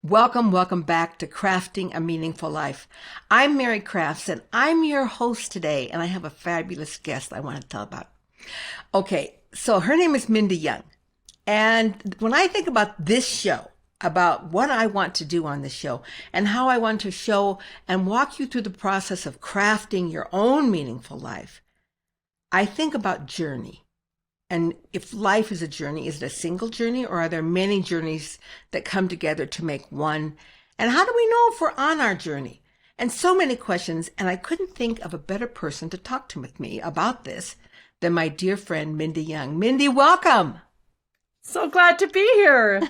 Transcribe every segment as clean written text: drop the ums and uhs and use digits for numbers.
Welcome back to Crafting a Meaningful Life. I'm Mary Crafts and I'm your host today, and I have a fabulous guest I want to tell about. Okay, so her name is Mindy Young. And when I think about this show, about what I want to do on this show and how I want to show and walk you through the process of crafting your own meaningful life, I think about journey. And if life is a journey, is it a single journey or are there many journeys that come together to make one? And how do we know if we're on our journey? And so many questions. And I couldn't think of a better person to talk to with me about this than my dear friend, Mindy Young. Mindy, welcome. So glad to be here.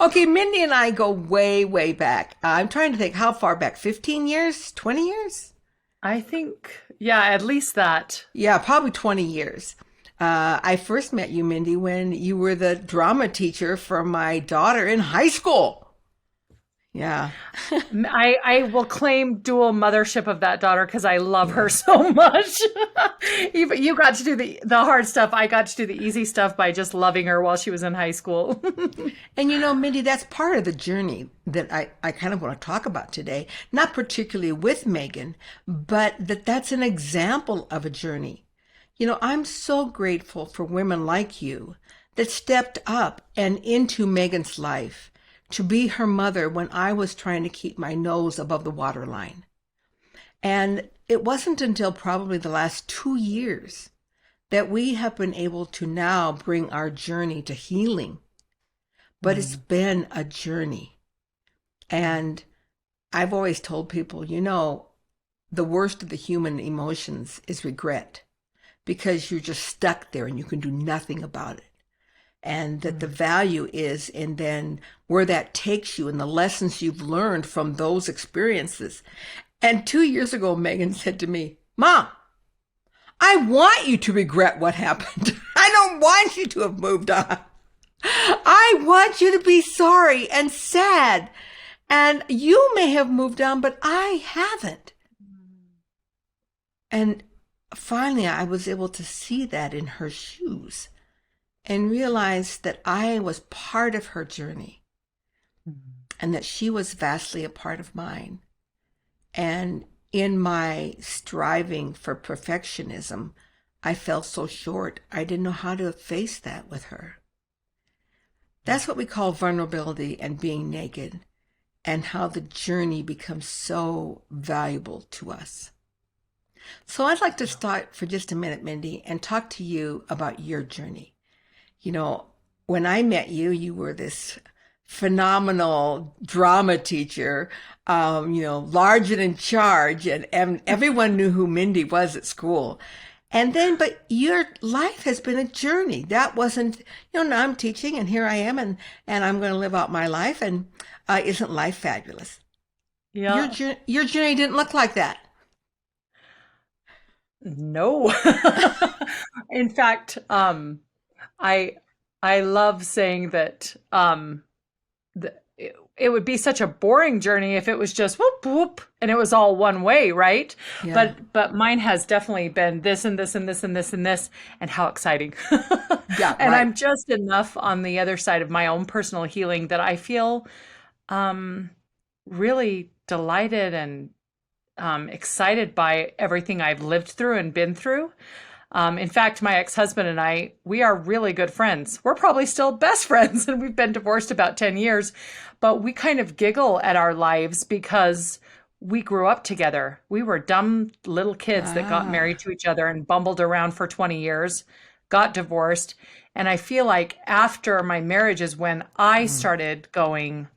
Okay, Mindy and I go way back. I'm trying to think how far back, 15 years, 20 years? I think, yeah, at least that. Yeah, probably 20 years. I first met you, Mindy, when you were the drama teacher for my daughter in high school. Yeah. I will claim dual mothership of that daughter because I love her so much. You got to do the hard stuff. I got to do the easy stuff by just loving her while she was in high school. And you know, Mindy, that's part of the journey that I kind of want to talk about today. Not particularly with Megan, but that's an example of a journey. You know, I'm so grateful for women like you that stepped up and into Megan's life to be her mother when I was trying to keep my nose above the waterline. And it wasn't until probably the last 2 years that we have been able to now bring our journey to healing. But it's been a journey. And I've always told people, you know, the worst of the human emotions is regret, because you're just stuck there and you can do nothing about it. And that the value is in then where that takes you and the lessons you've learned from those experiences. And 2 years ago, Megan said to me, Mom, I want you to regret what happened. I don't want you to have moved on. I want you to be sorry and sad. And you may have moved on, but I haven't. And finally, I was able to see that in her shoes and realize that I was part of her journey and that she was vastly a part of mine. And in my striving for perfectionism, I fell so short. I didn't know how to face that with her. That's what we call vulnerability and being naked, and how the journey becomes so valuable to us. So I'd like to start for just a minute, Mindy, and talk to you about your journey. You know, when I met you, you were this phenomenal drama teacher, large and in charge, and everyone knew who Mindy was at school. And then, but your life has been a journey. That wasn't, now I'm teaching and here I am and I'm going to live out my life. And isn't life fabulous? Yeah. Your journey didn't look like that. No. In fact, I love saying that it would be such a boring journey if it was just whoop whoop and it was all one way, right? Yeah. But mine has definitely been this and this and this and this and this, and how exciting. Yeah, And right. I'm just enough on the other side of my own personal healing that I feel really delighted and excited by everything I've lived through and been through. In fact, my ex-husband and I, we are really good friends. We're probably still best friends, and we've been divorced about 10 years, but we kind of giggle at our lives because we grew up together. We were dumb little kids that got married to each other and bumbled around for 20 years, got divorced. And I feel like after my marriage is when I started going,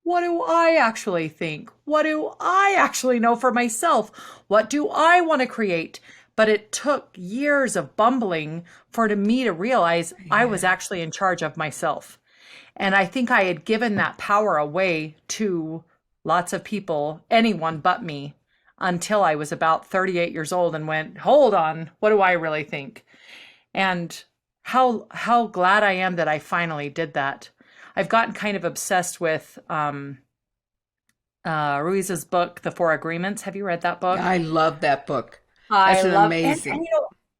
what do I actually think? What do I actually know for myself? What do I want to create? But it took years of bumbling for me to realize I was actually in charge of myself. And I think I had given that power away to lots of people, anyone but me, until I was about 38 years old and went, hold on, what do I really think? And how glad I am that I finally did that. I've gotten kind of obsessed with Ruiz's book, The Four Agreements. Have you read that book? I love that book. I That's an love, amazing.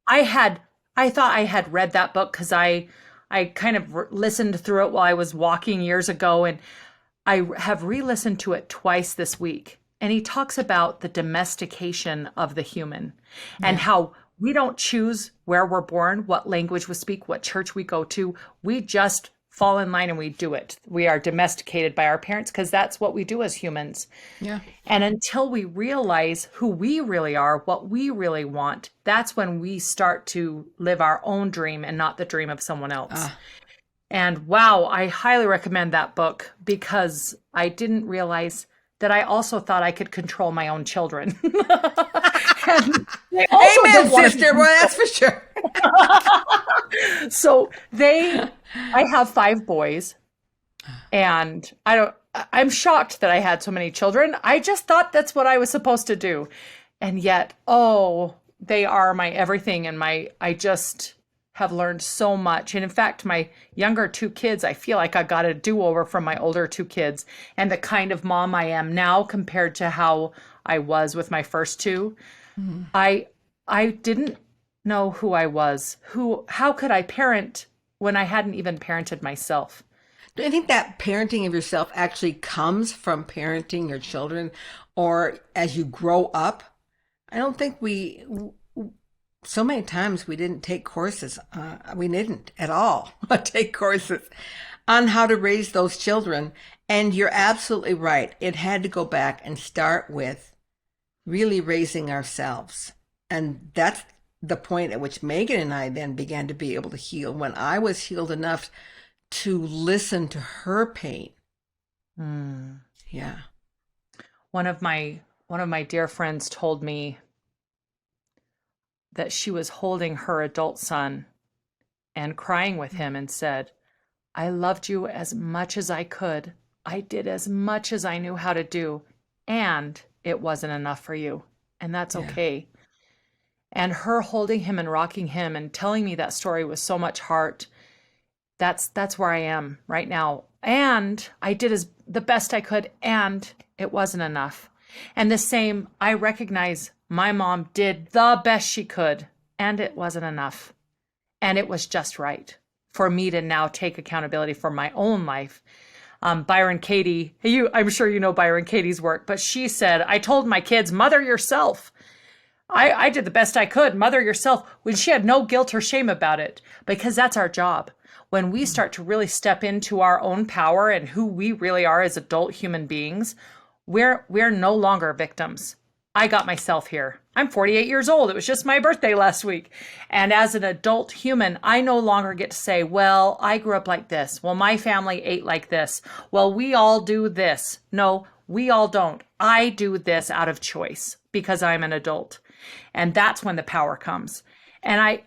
and I thought I had read that book because I kind of listened through it while I was walking years ago, and I have re-listened to it twice this week, and he talks about the domestication of the human and Yeah. how we don't choose where we're born, what language we speak, what church we go to. We just fall in line and we do it. We are domesticated by our parents because that's what we do as humans. Yeah. And until we realize who we really are, what we really want, that's when we start to live our own dream and not the dream of someone else. And wow, I highly recommend that book because I didn't realize that I also thought I could control my own children. And they also Amen, don't want to sister. Well, that's for sure. So I have 5 boys, and I'm shocked that I had so many children. I just thought that's what I was supposed to do. And yet, they are my everything. And I just have learned so much. And in fact, my younger 2 kids, I feel like I got a do-over from my older 2 kids and the kind of mom I am now compared to how I was with my first 2. I didn't know who I was. How could I parent when I hadn't even parented myself? Do you think that parenting of yourself actually comes from parenting your children or as you grow up? I don't think so many times we didn't take courses. We didn't at all take courses on how to raise those children. And you're absolutely right. It had to go back and start with really raising ourselves. And that's the point at which Megan and I then began to be able to heal. When I was healed enough to listen to her pain. Yeah. One of my dear friends told me that she was holding her adult son and crying with him and said, I loved you as much as I could. I did as much as I knew how to do, and it wasn't enough for you. And that's okay. And her holding him and rocking him and telling me that story with so much heart, that's where I am right now. And I did the best I could, and it wasn't enough. And the same, I recognize my mom did the best she could, and it wasn't enough. And it was just right for me to now take accountability for my own life. Byron Katie, I'm sure you know Byron Katie's work, but she said, I told my kids, mother yourself. I did the best I could, mother yourself, when she had no guilt or shame about it, because that's our job. When we start to really step into our own power and who we really are as adult human beings, we're no longer victims. I got myself here. I'm 48 years old. It was just my birthday last week. And as an adult human, I no longer get to say, well, I grew up like this. Well, my family ate like this. Well, we all do this. No, we all don't. I do this out of choice because I'm an adult. And that's when the power comes. And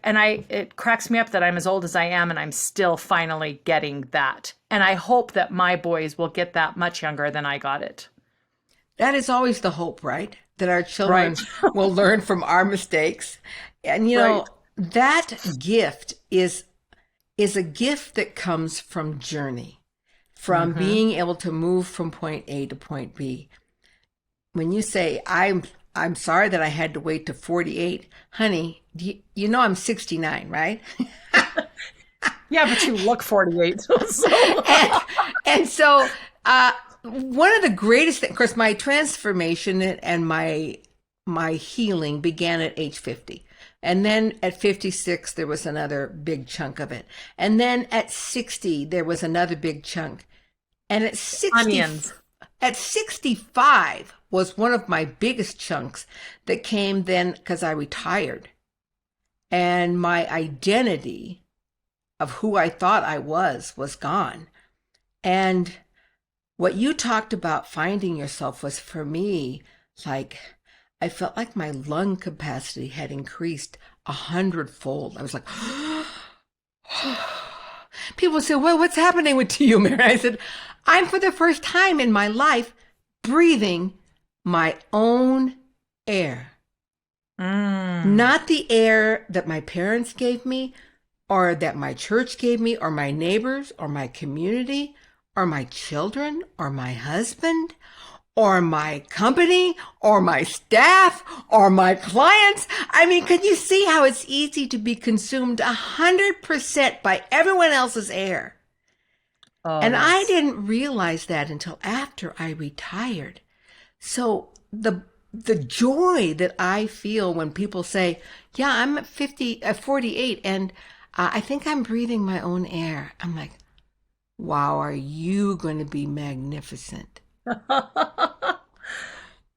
it cracks me up that I'm as old as I am and I'm still finally getting that. And I hope that my boys will get that much younger than I got it. That is always the hope, right? That our children will learn from our mistakes. And that gift is a gift that comes from journey, from being able to move from point A to point B. When you say, I'm sorry that I had to wait to 48, honey, you know I'm 69, right? Yeah, but you look 48. and so one of the greatest things, of course, my transformation and my healing began at age 50. And then at 56, there was another big chunk of it. And then at 60, there was another big chunk. And at 65 was one of my biggest chunks that came then because I retired. And my identity of who I thought I was gone. And what you talked about finding yourself was, for me, like, I felt like my lung capacity had increased 100-fold. I was like, people say, well, what's happening with you, Mary? I said, I'm for the first time in my life breathing my own air. Not the air that my parents gave me, or that my church gave me, or my neighbors, or my community, or my children, or my husband, or my company, or my staff, or my clients. I mean, can you see how it's easy to be consumed 100% by everyone else's air? Oh, And I yes. didn't realize that until after I retired. So the joy that I feel when people say, "Yeah, I'm at 48, and I think I'm breathing my own air." I'm like, "Wow, are you going to be magnificent?"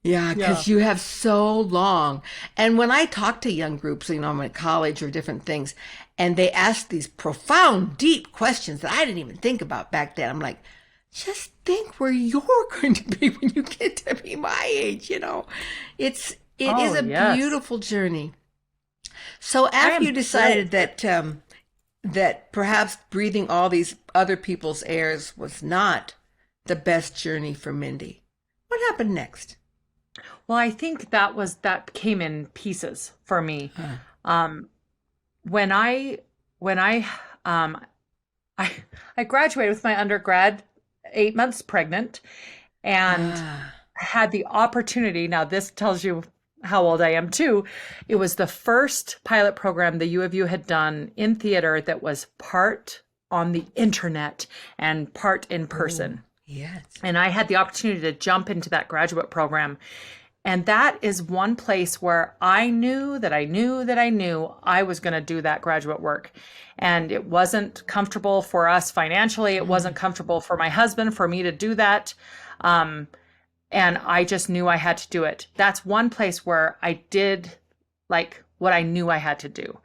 Yeah, Yeah. because you have so long. And when I talk to young groups, I'm in college or different things, and they ask these profound, deep questions that I didn't even think about back then. I'm like, just think where you're going to be when you get to be my age. It is Oh, a yes. beautiful journey. So I after am you decided thrilled. that perhaps breathing all these other people's airs was not the best journey for Mindy, what happened next? Well, I think that came in pieces for me. Uh, Um, when I when um I I graduated with my undergrad 8 months pregnant and ah. had the opportunity. Now, this tells you how old I am too. It was the first pilot program the U of U had done in theater that was part on the internet and part in Oh, person. yes. And I had the opportunity to jump into that graduate program. And that is one place where I knew that I knew that I knew I was going to do that graduate work. And it wasn't comfortable for us financially. It wasn't Mm. comfortable for my husband for me to do that. Um, and I just knew I had to do it. That's one place where I did like what I knew I had to do.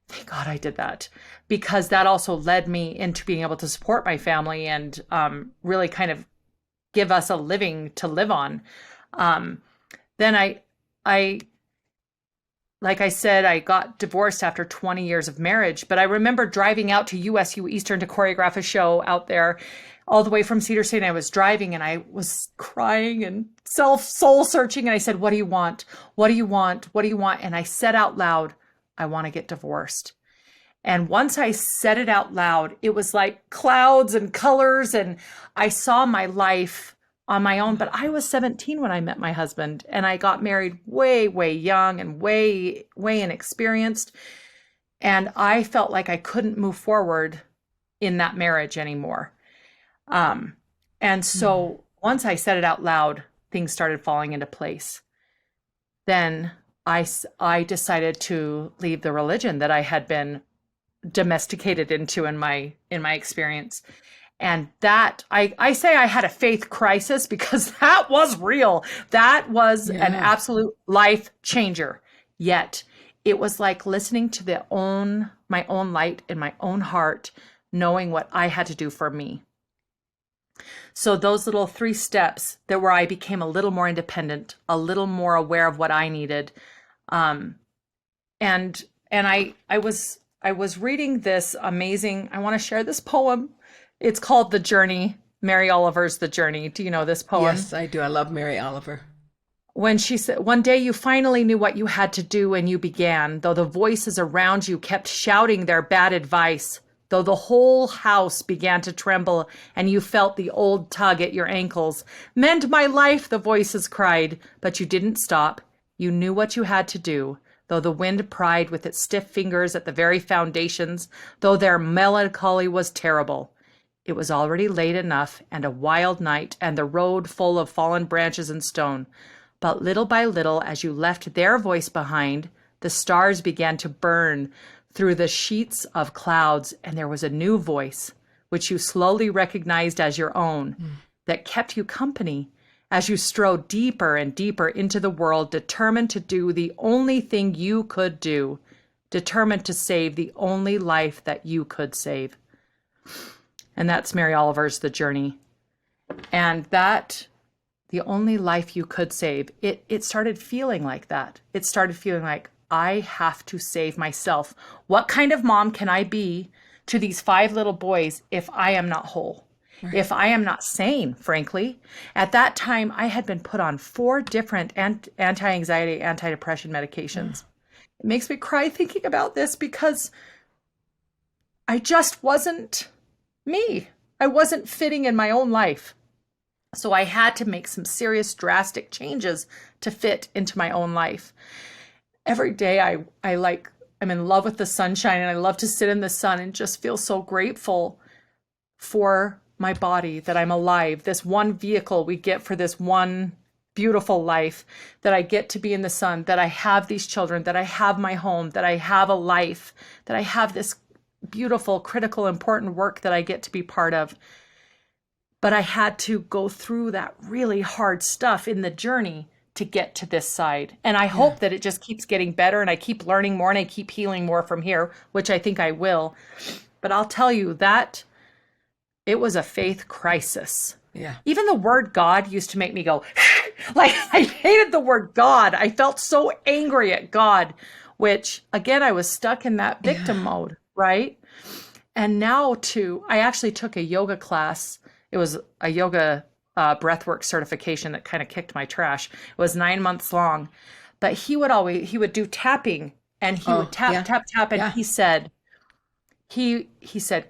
Thank God I did that because that also led me into being able to support my family and really kind of give us a living to live on. Um, then I, like I said, I got divorced after 20 years of marriage, but I remember driving out to USU Eastern to choreograph a show out there all the way from Cedar City. And I was driving and I was crying and soul searching. And I said, "What do you want? What do you want? What do you want?" And I said out loud, "I want to get divorced." And once I said it out loud, it was like clouds and colors. And I saw my life on my own. But I was 17 when I met my husband, and I got married way, way young and way, way inexperienced. And I felt like I couldn't move forward in that marriage anymore. Um, and Mm. so once I said it out loud, things started falling into place. Then I decided to leave the religion that I had been domesticated into in my experience. And that I say I had a faith crisis because that was real. That was an Yeah. absolute life changer. Yet it was like listening to my own light in my own heart, knowing what I had to do for me. So those little 3 steps that where I became a little more independent, a little more aware of what I needed. Um, and I was reading this amazing, I want to share this poem. It's called The Journey. Mary Oliver's The Journey. Do you know this poem? Yes, I do. I love Mary Oliver. When she said, "One day you finally knew what you had to do and you began, though the voices around you kept shouting their bad advice, though the whole house began to tremble and you felt the old tug at your ankles. Mend my life," the voices cried, but you didn't stop. You knew what you had to do, though the wind pried with its stiff fingers at the very foundations, though their melancholy was terrible. It was already late enough and a wild night and the road full of fallen branches and stone. But little by little, as you left their voice behind, the stars began to burn through the sheets of clouds, and there was a new voice, which you slowly recognized as your own, Mm. that kept you company as you strode deeper and deeper into the world, determined to do the only thing you could do, determined to save the only life that you could save. And that's Mary Oliver's The Journey. And that the only life you could save, it started feeling like that. It started feeling like I have to save myself. What kind of mom can I be to these 5 little boys if I am not whole? Right. If I am not sane, frankly. At that time, I had been put on 4 different anti-anxiety, anti-depression Mm. medications. It makes me cry thinking about this because I just wasn't me. I wasn't fitting in my own life. So I had to make some serious drastic changes to fit into my own life. Every day I'm in love with the sunshine and I love to sit in the sun and just feel so grateful for my body, that I'm alive, this one vehicle we get for this one beautiful life, that I get to be in the sun, that I have these children, that I have my home, that I have a life, that I have this beautiful, critical, important work that I get to be part of. But I had to go through that really hard stuff in the journey to get to this side. And I Yeah. hope that it just keeps getting better and I keep learning more and I keep healing more from here, which I think I will. But I'll tell you that it was a faith crisis. Yeah. Even the word God used to make me go, like, I hated the word God. I felt so angry at God, which again, I was stuck in that victim Yeah. mode, right? And now I actually took a yoga class. It was a yoga breathwork certification that kind of kicked my trash. It was 9 months long, but he would do tapping and he would Oh, tap, yeah. tap, tap. And Yeah. he said,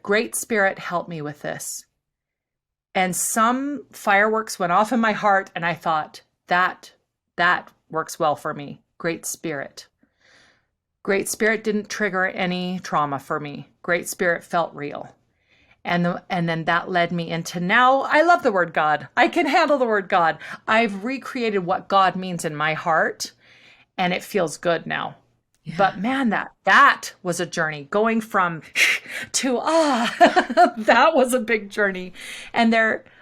Great Spirit, help me with this. And some fireworks went off in my heart. And I thought that works well for me. Great Spirit. Great Spirit didn't trigger any trauma for me. Great Spirit felt real. And then that led me into, now I love the word God. I can handle the word God. I've recreated what God means in my heart and it feels good now. Yeah. But man, that was a journey going from to that was a big journey. And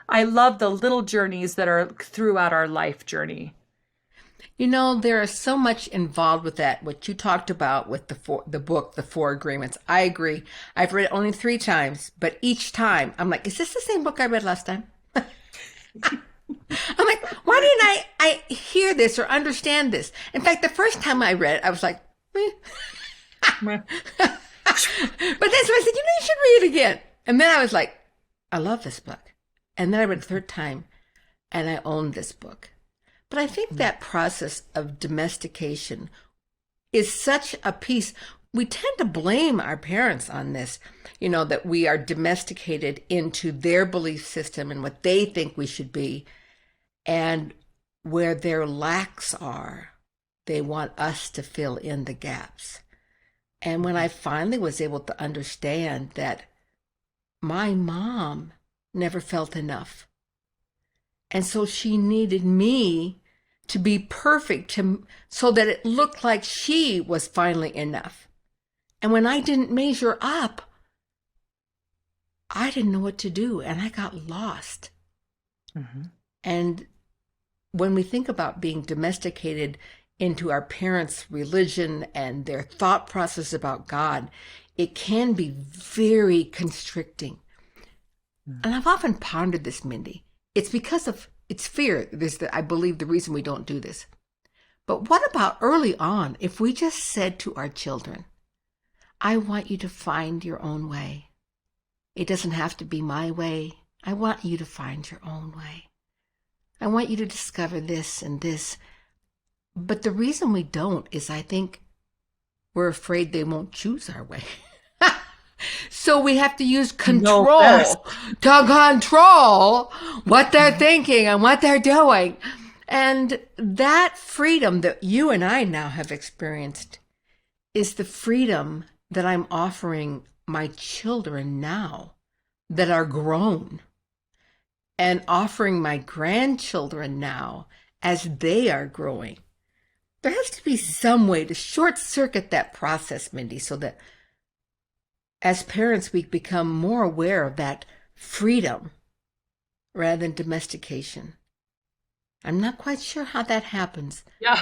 I love the little journeys that are throughout our life journey. There is so much involved with that. What you talked about with the book, The Four Agreements. I agree. I've read it only 3 times, but each time I'm like, is this the same book I read last time? I'm like, why didn't I hear this or understand this? In fact, the first time I read it, I was like, eh. But then somebody said, you should read it again. And then I was like, I love this book. And then I read it the third time and I owned this book. But I think that process of domestication is such a piece. We tend to blame our parents on this, that we are domesticated into their belief system and what they think we should be. And where their lacks are, they want us to fill in the gaps. And when I finally was able to understand that my mom never felt enough, and so she needed me to be perfect so that it looked like she was finally enough. And when I didn't measure up, I didn't know what to do and I got lost. Mm-hmm. And when we think about being domesticated into our parents' religion and their thought process about God, it can be very constricting. Mm-hmm. And I've often pondered this, Mindy. It's because of it's fear. I believe the reason we don't do this. But what about early on if we just said to our children, I want you to find your own way. It doesn't have to be my way. I want you to find your own way. I want you to discover this and this. But the reason we don't is I think we're afraid they won't choose our way. So we have to use control to control what they're thinking and what they're doing. And that freedom that you and I now have experienced is the freedom that I'm offering my children now that are grown, and offering my grandchildren now as they are growing. There has to be some way to short circuit that process, Mindy, so that as parents, we become more aware of that freedom rather than domestication. I'm not quite sure how that happens. Yeah.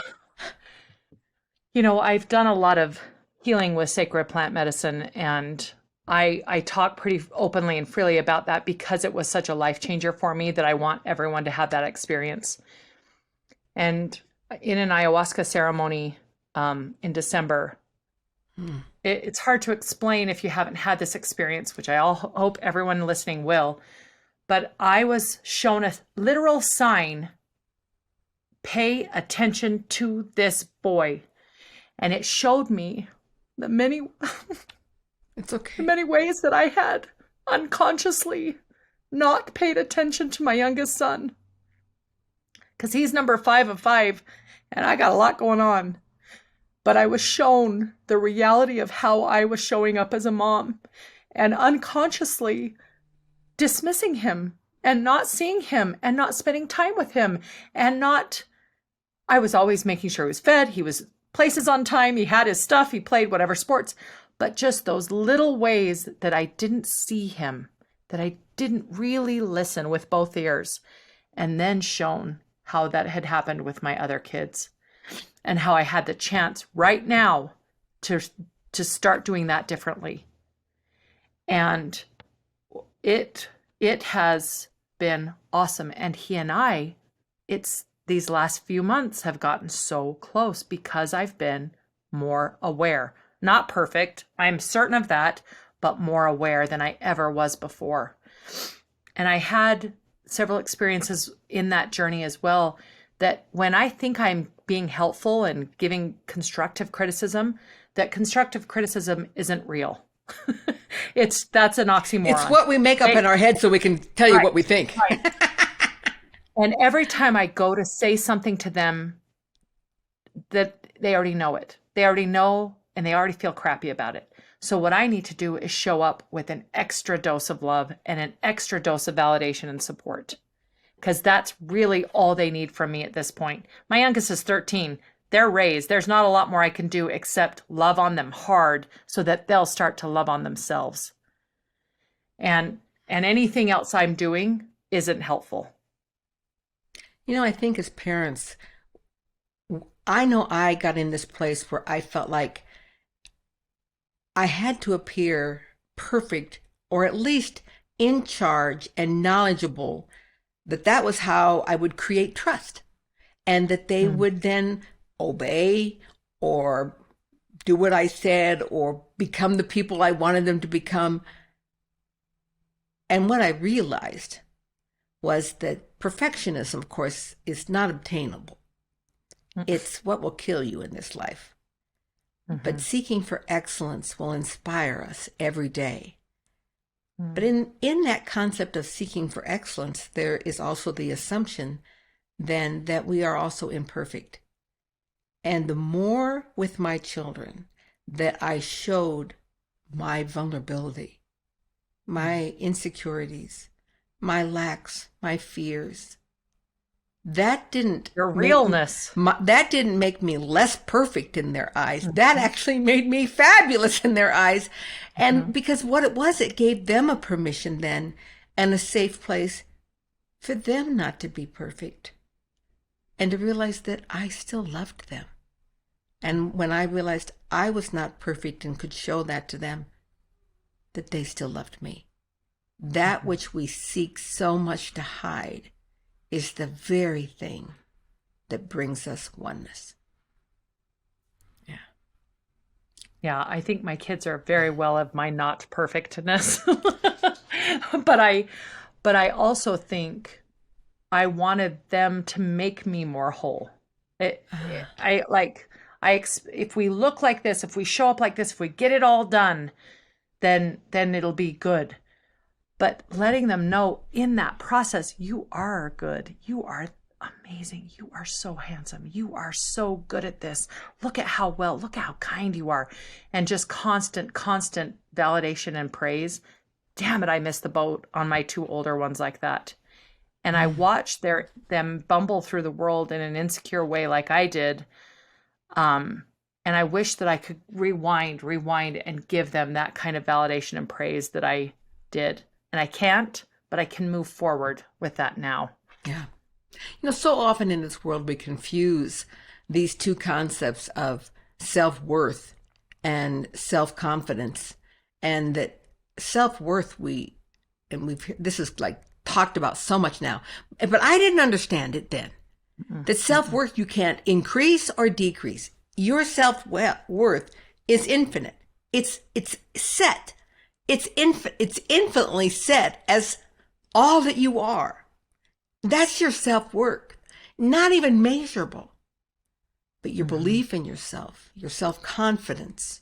I've done a lot of healing with sacred plant medicine, and I talk pretty openly and freely about that because it was such a life changer for me that I want everyone to have that experience. And in an ayahuasca ceremony in December, it's hard to explain if you haven't had this experience, which I hope everyone listening will. But I was shown a literal sign, pay attention to this boy. And it showed me the many, It's okay. the many ways that I had unconsciously not paid attention to my youngest son. Because he's number 5 of 5, and I got a lot going on. But I was shown the reality of how I was showing up as a mom. And unconsciously, dismissing him and not seeing him and not spending time with him and not, I was always making sure he was fed, he was places on time, he had his stuff, he played whatever sports, but just those little ways that I didn't see him, that I didn't really listen with both ears, and then shown how that had happened with my other kids and how I had the chance right now to start doing that differently. And it has been awesome. And he and I, it's these last few months have gotten so close because I've been more aware. Not perfect, I'm certain of that, but more aware than I ever was before. And I had several experiences in that journey as well, that when I think I'm being helpful and giving constructive criticism, that constructive criticism isn't real. That's an oxymoron. It's what we make up in our head so we can tell you what we think. Right. And every time I go to say something to them, that they already know it. They already know, and they already feel crappy about it. So what I need to do is show up with an extra dose of love and an extra dose of validation and support, because that's really all they need from me at this point. My youngest is 13. They're raised. There's not a lot more I can do except love on them hard so that they'll start to love on themselves. And anything else I'm doing isn't helpful. I think as parents, I know I got in this place where I felt like I had to appear perfect, or at least in charge and knowledgeable, that was how I would create trust, and that they would then obey or do what I said or become the people I wanted them to become. And what I realized was that perfectionism, of course, is not obtainable. It's what will kill you in this life. But seeking for excellence will inspire us every day. But in that concept of seeking for excellence, there is also the assumption then that we are also imperfect. And the more with my children that I showed my vulnerability, my insecurities, my lacks, my fears, that didn't your realness. That didn't make me less perfect in their eyes. That actually made me fabulous in their eyes. And because what it was, it gave them a permission then and a safe place for them not to be perfect, and to realize that I still loved them. And when I realized I was not perfect and could show that to them, that they still loved me. That which we seek so much to hide is the very thing that brings us oneness. Yeah. Yeah, I think my kids are very well of my not perfectness. But I also think I wanted them to make me more whole. If we look like this, if we show up like this, if we get it all done, then it'll be good. But letting them know in that process, you are good. You are amazing. You are so handsome. You are so good at this. Look at how kind you are. And just constant validation and praise. Damn it, I missed the boat on my two older ones like that. And I watched them bumble through the world in an insecure way like I did. And I wish that I could rewind and give them that kind of validation and praise that I did. And I can't, but I can move forward with that now. Yeah. So often in this world, we confuse these two concepts of self-worth and self-confidence. And that self-worth, this is like talked about so much now, but I didn't understand it then. That self-worth, you can't increase or decrease. Your self-worth is infinite. It's set. It's infinitely set as all that you are. That's your self-worth. Not even measurable. But your belief in yourself, your self-confidence,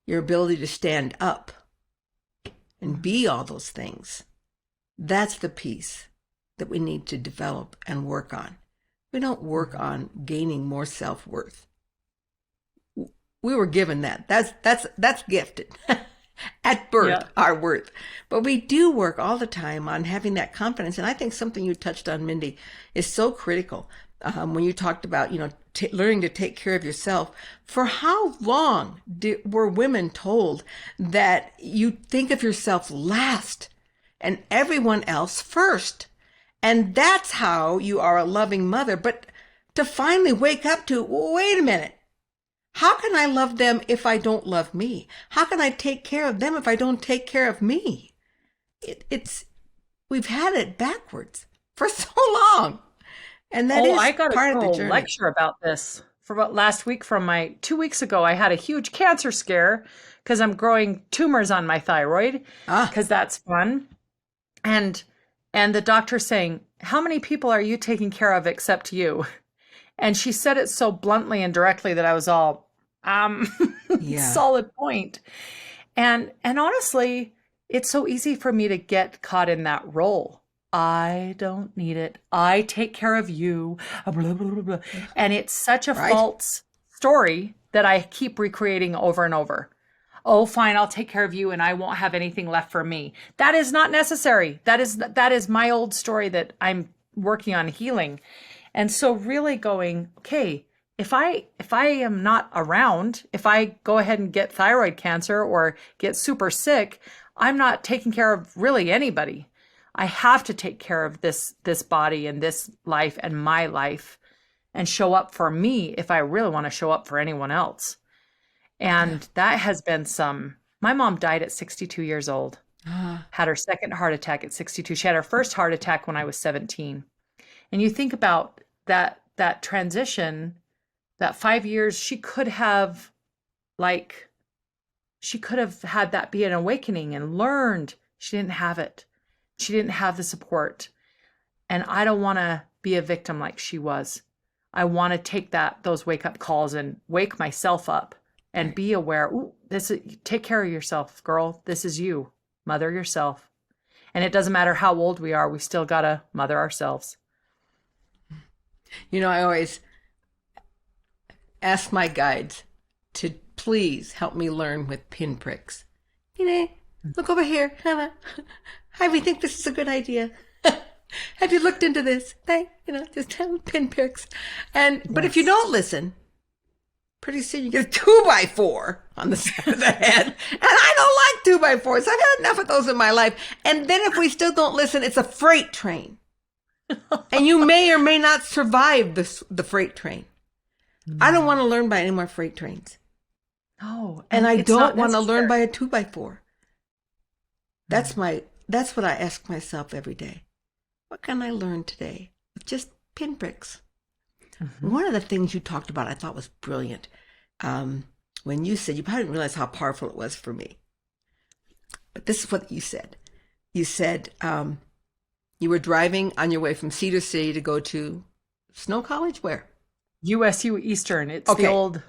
your ability to stand up and be all those things. That's the piece that we need to develop and work on. We don't work on gaining more self-worth. We were given that. That's gifted. at birth, Yeah. our worth. But we do work all the time on having that confidence. And I think something you touched on, Mindy, is so critical. When you talked about, learning to take care of yourself. For how long were women told that you think of yourself last and everyone else first? And that's how you are a loving mother. But to finally wake up to, wait a minute. How can I love them if I don't love me? How can I take care of them if I don't take care of me? We've had it backwards for so long. And that Oh, is I got a part of the total journey. lecture about this for about last week from my 2 weeks ago. I had a huge cancer scare because I'm growing tumors on my thyroid Ah, because that's fun. And and the doctor saying, "How many people are you taking care of except you?" And she said it so bluntly and directly that I was all, um, yeah. solid point. And honestly, it's so easy for me to get caught in that role. I don't need it. I take care of you. Blah, blah, blah, blah. And it's such a Right? false story that I keep recreating over and over. Oh, fine, I'll take care of you and I won't have anything left for me. That is not necessary. That is my old story that I'm working on healing. And so really going, okay, if I am not around, if I go ahead and get thyroid cancer or get super sick, I'm not taking care of really anybody. I have to take care of this body and this life and my life and show up for me if I really want to show up for anyone else. Yeah. And that has been some. My mom died at 62 years old, Ah, had her second heart attack at 62. She had her first heart attack when I was 17. And you think about that transition, that 5 years, like she could have had that be an awakening and learned. She didn't have it. She didn't have the support. And I don't want to be a victim like she was. I want to take those wake up calls and wake myself up and right. be aware. Ooh, take care of yourself, girl. This is you. Mother yourself. And it doesn't matter how old we are, we still gotta mother ourselves. I always ask my guides to please help me learn with pinpricks. Look over here. Have you think this is a good idea? Have you looked into this? Just tell pinpricks. But if you Yes. don't listen, pretty soon you get a 2x4 on the side of the head. And I don't like 2x4s. I've had enough of those in my life. And then if we still don't listen, it's a freight train. And you may or may not survive the freight train. I don't want to learn by any more freight trains. No, And and I it's not don't want to learn by necessary. a 2x4. That's what I ask myself every day. What can I learn today with just pinpricks? Mhm. One of the things you talked about I thought was brilliant. When you said, you probably didn't realize how powerful it was for me. But this is what you said. You said you were driving on your way from Cedar City to go to Snow College? Where? USU Eastern. It's the Okay. old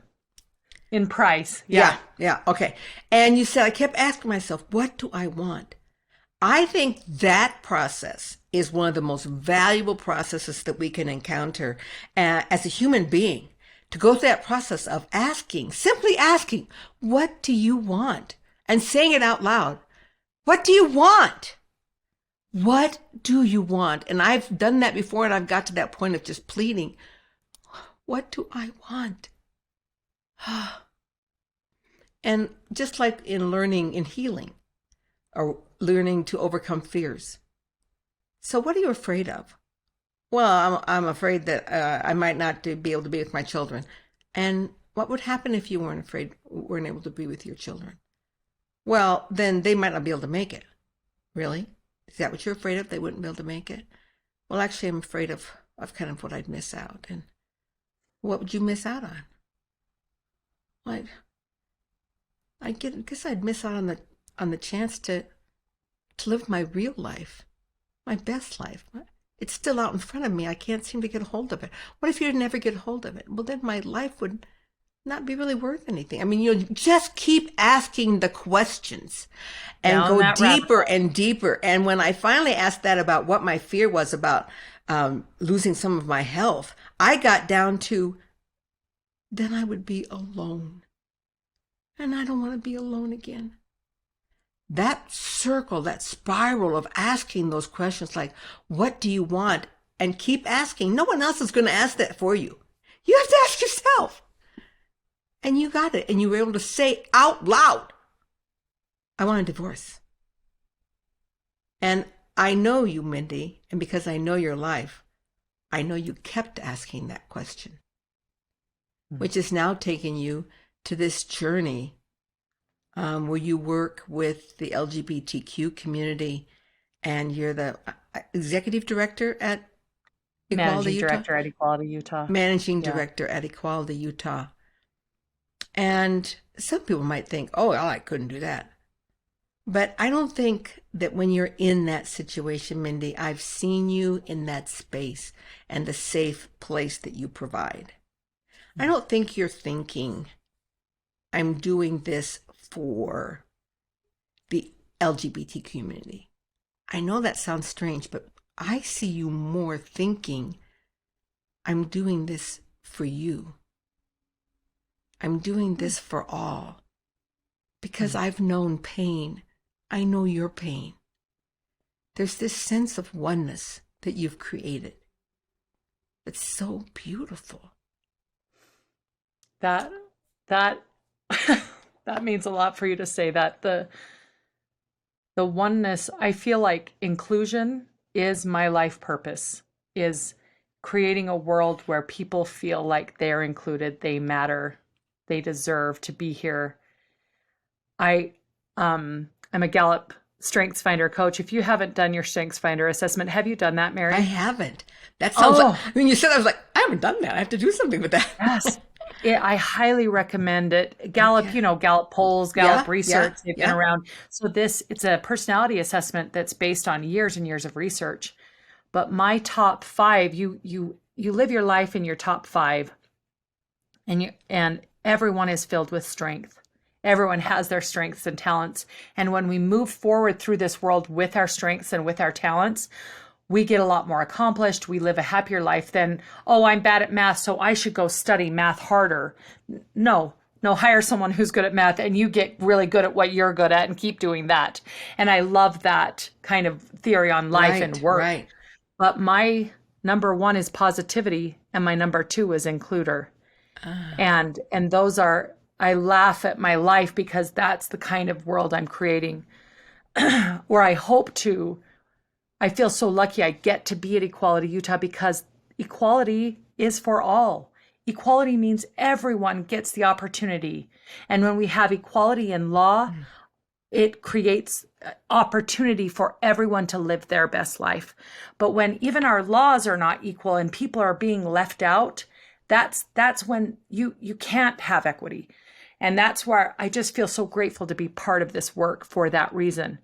in Price. Yeah, Yeah. yeah, okay. And you said, I kept asking myself, what do I want? I think that process is one of the most valuable processes that we can encounter as a human being. To go through that process of asking, simply asking, what do you want? And saying it out loud. What do you want? What do you want? And I've done that before and I've got to that point of just pleading. What do I want? And just like in learning in healing or learning to overcome fears. So what are you afraid of? Well, I'm afraid that I might not be able to be with my children. And what would happen if you weren't able to be with your children? Well, then they might not be able to make it. Really? Is that what you're afraid of? They wouldn't be able to make it? Well, actually, I'm afraid of kind of what I'd miss out. And what would you miss out on? Like, guess I'd miss out on the chance to live my real life, my best life. It's still out in front of me. I can't seem to get a hold of it. What if you never get a hold of it? Well, then my life would not be really worth anything. I mean, just keep asking the questions and Down go that rabbit deeper hole. and deeper. And when I finally asked that about what my fear was about losing some of my health, I got down to then I would be alone. And I don't want to be alone again. that circle, that spiral of asking those questions like, what do you want? And keep asking. No one else is going to ask that for you. You have to ask yourself. And you got it. And you were able to say out loud, I want a divorce. And I know you, Mindy, and because I know your life, I know you kept asking that question, which is now taking you to this journey where you work with the LGBTQ community, and you're the executive director at Equality Managing Utah? director at Equality Utah. Managing Yeah. director at Equality Utah. And some people might think, oh, well, I couldn't do that. But I don't think that when you're in that situation, Mindy, I've seen you in that space and the safe place that you provide. I don't think you're thinking, I'm doing this for the LGBT community. I know that sounds strange, but I see you more thinking, I'm doing this for you. I'm doing this for all. Because I've known pain. I know your pain. There's this sense of oneness that you've created. It's so beautiful. That that means a lot for you to say that. The oneness, I feel like inclusion is my life purpose, is creating a world where people feel like they're included, they matter, they deserve to be here. I'm a Gallup Strengths Finder coach. If you haven't done your Strengths Finder assessment, have you done that, Mary? I haven't. That sounds like, when you said that, I was like, I haven't done that. I have to do something with that. Yes. I highly recommend it. Gallup, Okay. Gallup polls, Gallup Yeah, research, they've been yeah. around. So it's a personality assessment that's based on years and years of research. But my top 5, you live your life in your top 5, and everyone is filled with strength. Everyone has their strengths and talents. And when we move forward through this world with our strengths and with our talents, we get a lot more accomplished. We live a happier life than, oh, I'm bad at math, so I should go study math harder. No, hire someone who's good at math and you get really good at what you're good at and keep doing that. And I love that kind of theory on life and work. Right. But my number 1 is positivity and my number 2 is includer. And those are, I laugh at my life because that's the kind of world I'm creating where I feel so lucky I get to be at Equality Utah because equality is for all. Equality means everyone gets the opportunity. And when we have equality in law, it creates opportunity for everyone to live their best life. But when even our laws are not equal and people are being left out, that's when you can't have equity. And that's where I just feel so grateful to be part of this work for that reason.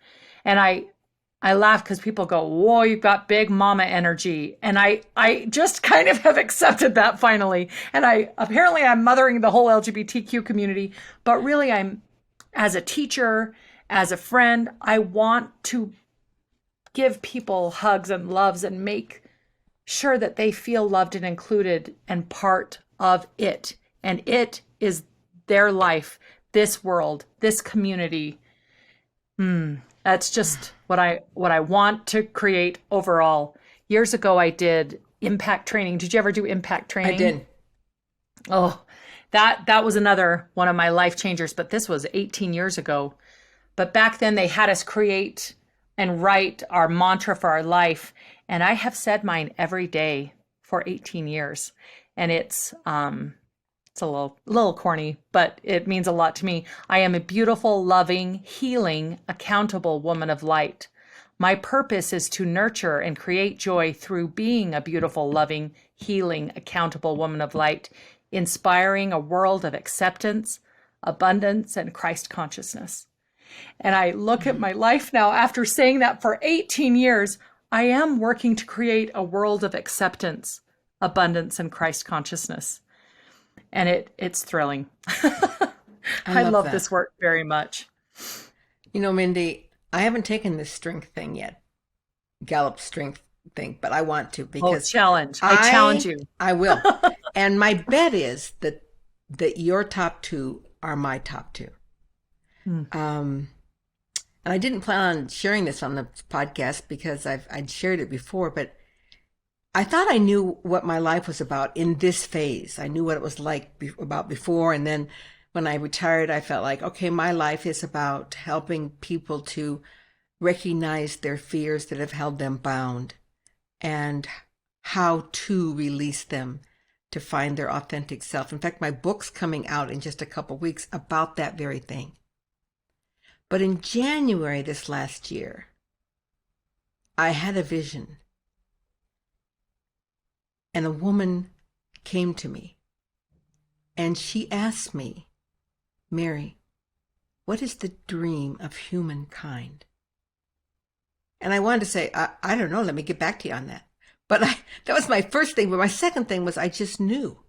And I laugh because people go, whoa, you've got big mama energy. And I just kind of have accepted that finally. And I'm mothering the whole LGBTQ community, but really as a teacher, as a friend, I want to give people hugs and loves and make sure that they feel loved and included and part of it. And it is their life, this world, this community. That's just what I want to create overall. Years ago, I did impact training. Did you ever do impact training? I did. Oh, that was another one of my life changers, but this was 18 years ago. But back then they had us create and write our mantra for our life. And I have said mine every day for 18 years. And it's a little corny, but it means a lot to me. I am a beautiful, loving, healing, accountable woman of light. My purpose is to nurture and create joy through being a beautiful, loving, healing, accountable woman of light, inspiring a world of acceptance, abundance, and Christ consciousness. And I look at my life now after saying that for 18 years, I am working to create a world of acceptance, abundance, and Christ consciousness. And it's thrilling. I love this work very much. Mindy, I haven't taken this strength thing yet, Gallup strength thing, but I want to because challenge. I challenge you. I will. And my bet is that your top 2 are my top 2. And I didn't plan on sharing this on the podcast because I'd shared it before, but I thought I knew what my life was about in this phase. I knew what it was like about before. And then when I retired, I felt like, okay, my life is about helping people to recognize their fears that have held them bound and how to release them to find their authentic self. In fact, my book's coming out in just a couple weeks about that very thing. But in January this last year, I had a vision, and a woman came to me and she asked me, Mary, what is the dream of humankind? And I wanted to say, I don't know, let me get back to you on that. But that was my first thing. But my second thing was I just knew.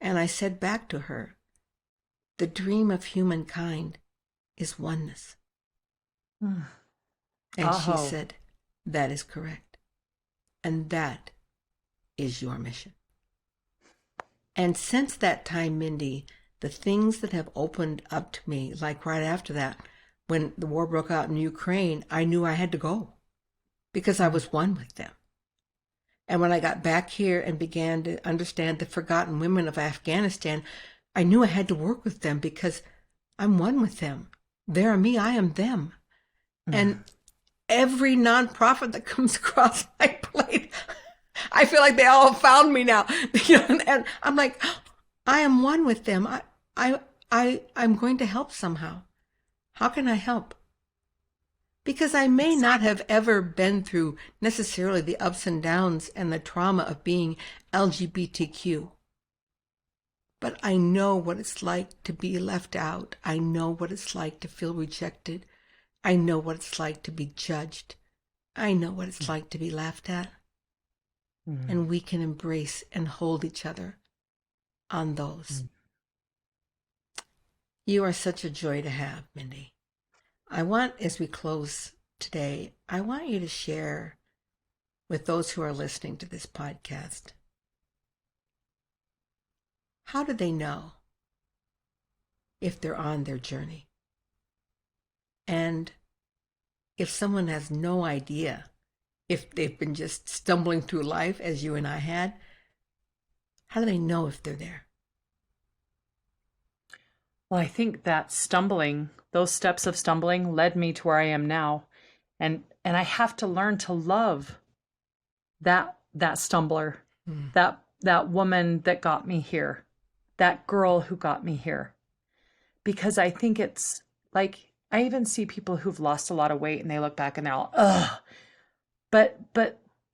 And I said back to her, the dream of humankind is oneness. Mm. And she said, that is correct. And that is your mission. And since that time, Mindy, the things that have opened up to me, like right after that, when the war broke out in Ukraine, I knew I had to go because I was one with them. And when I got back here and began to understand the forgotten women of Afghanistan, I knew I had to work with them because I'm one with them. They are me, I am them. Mm. And every nonprofit that comes across my plate, I feel like they all found me now. And I'm like, I am one with them. I'm going to help somehow. How can I help? Because I may not have ever been through necessarily the ups and downs and the trauma of being LGBTQ. But I know what it's like to be left out. I know what it's like to feel rejected. I know what it's like to be judged. I know what it's like to be laughed at. Mm-hmm. And we can embrace and hold each other on those. Mm-hmm. You are such a joy to have, Mindy. I want, as we close today, I want you to share with those who are listening to this podcast, how do they know if they're on their journey? And if someone has no idea, if they've been just stumbling through life as you and I had, how do they know if they're there? Well, I think that stumbling, those steps of stumbling led me to where I am now. And I have to learn to love that stumbler, that woman that got me here, that girl who got me here. Because I think it's like, I even see people who've lost a lot of weight and they look back and they're all, ugh. But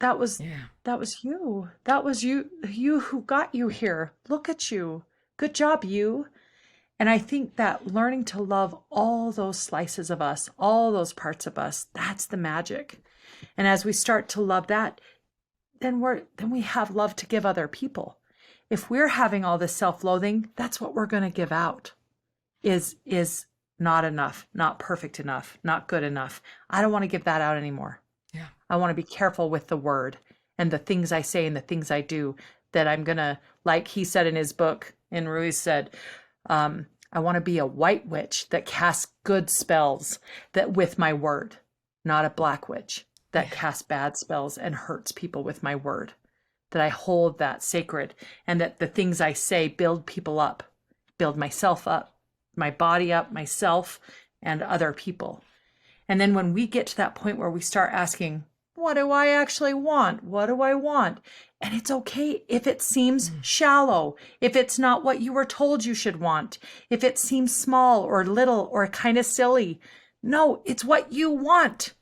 that was you. That was you who got you here. Look at you. Good job, you. And I think that learning to love all those slices of us, all those parts of us, that's the magic. And as we start to love that, then we have love to give other people. If we're having all this self-loathing, that's what we're going to give out. Is not enough, not perfect enough, not good enough. I don't want to give that out anymore. Yeah. I want to be careful with the word and the things I say and the things I do, that I'm going to, like he said in his book, and Ruiz said, I want to be a white witch that casts good spells that with my word, not a black witch that casts bad spells and hurts people with my word, that I hold that sacred, and that the things I say build people up, build myself up, my body up, myself and other people. And then when we get to that point where we start asking, what do I actually want? What do I want? And it's okay if it seems shallow, if it's not what you were told you should want, if it seems small or little or kind of silly. No, it's what you want.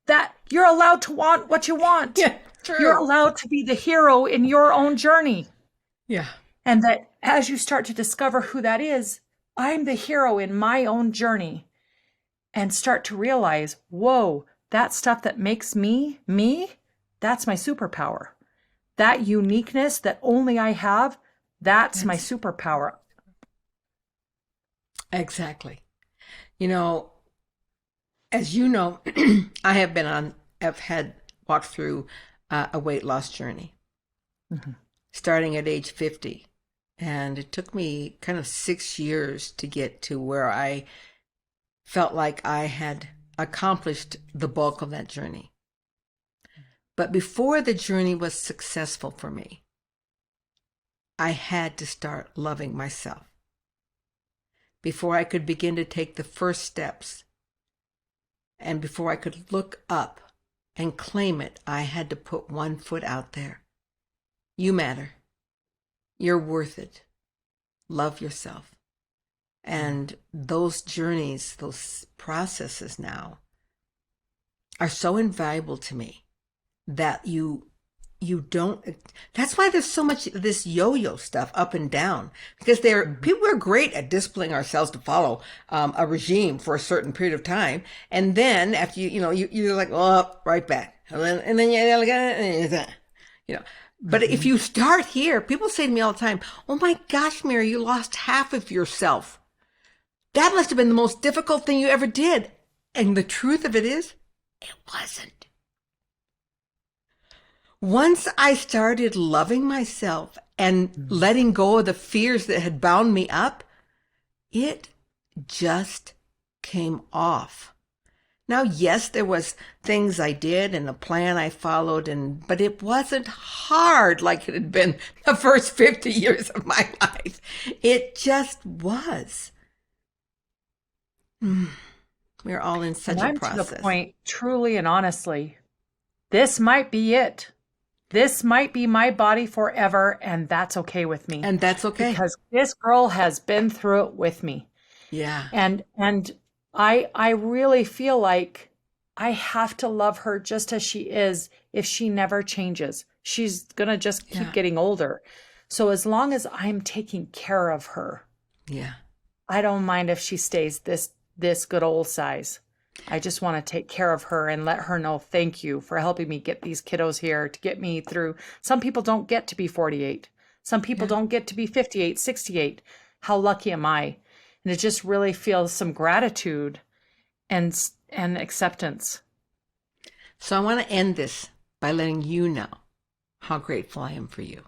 That you're allowed to want what you want. Yeah, true. You're allowed to be the hero in your own journey. Yeah. And that as you start to discover who that is, I'm the hero in my own journey, and start to realize, whoa, that stuff that makes me, that's my superpower. That uniqueness that only I have, that's my superpower. Exactly. You know, as you know, I've walked through a weight loss journey, starting at age 50. And it took me kind of 6 years to get to where I felt like I had accomplished the bulk of that journey. But before the journey was successful for me, I had to start loving myself. Before I could begin to take the first steps, and before I could look up and claim it, I had to put one foot out there. You matter. You're worth it. Love yourself. And those journeys, those processes now are so invaluable to me that you don't, that's why there's so much this yo-yo stuff up and down, because people are great at disciplining ourselves to follow a regime for a certain period of time. And then after you're like, oh, right back. And then but if you start here, people say to me all the time, oh my gosh, Mary, you lost half of yourself. That must have been the most difficult thing you ever did. And the truth of it is, it wasn't. Once I started loving myself and letting go of the fears that had bound me up, it just came off. Now, yes, there was things I did and a plan I followed, but it wasn't hard like it had been the first 50 years of my life. It just was. We're all in such a process. To the point, truly and honestly, this might be it. This might be my body forever, and that's okay with me. And that's okay. Because this girl has been through it with me. Yeah. And I really feel like I have to love her just as she is if she never changes. She's going to just keep getting older. So as long as I'm taking care of her, I don't mind if she stays this good old size. I just want to take care of her and let her know thank you for helping me get these kiddos here to get me through. Some people don't get to be 48. Some people don't get to be 58, 68. How lucky am I? And it just really feels some gratitude and acceptance. So I want to end this by letting you know how grateful I am for you,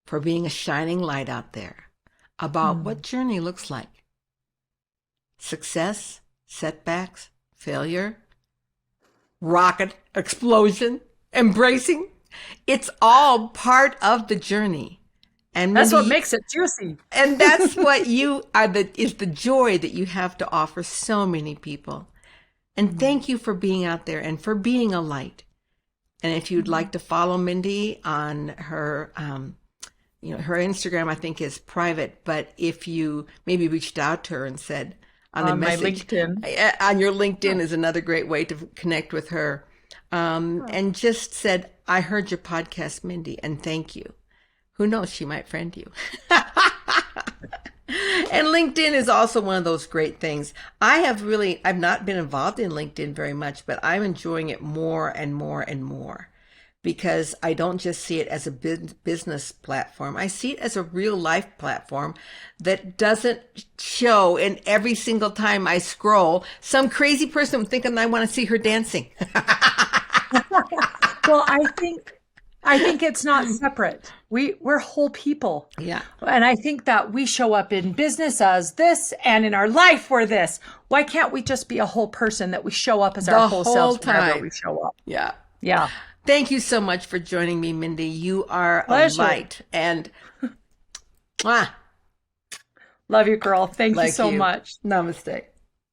for being a shining light out there about what journey looks like. Success, setbacks, failure, rocket explosion, embracing. It's all part of the journey. And that's what makes it juicy. And that's what is the joy that you have to offer so many people. And thank you for being out there and for being a light. And if you'd like to follow Mindy on her, her Instagram, I think is private, but if you maybe reached out to her and said on the message, my LinkedIn, on your LinkedIn is another great way to connect with her. And just said, I heard your podcast, Mindy, and thank you. Who knows? She might friend you. And LinkedIn is also one of those great things. I've not been involved in LinkedIn very much, but I'm enjoying it more and more and more because I don't just see it as a business platform. I see it as a real life platform that doesn't show in every single time I scroll some crazy person thinking I want to see her dancing. Well, I think it's not separate. We're whole people. Yeah. And I think that we show up in business as this and in our life we're this. Why can't we just be a whole person that we show up as our whole selves whenever we show up? Yeah. Yeah. Thank you so much for joining me, Mindy. You are Pleasure. a light. And love you, girl. Thank you so much. Namaste.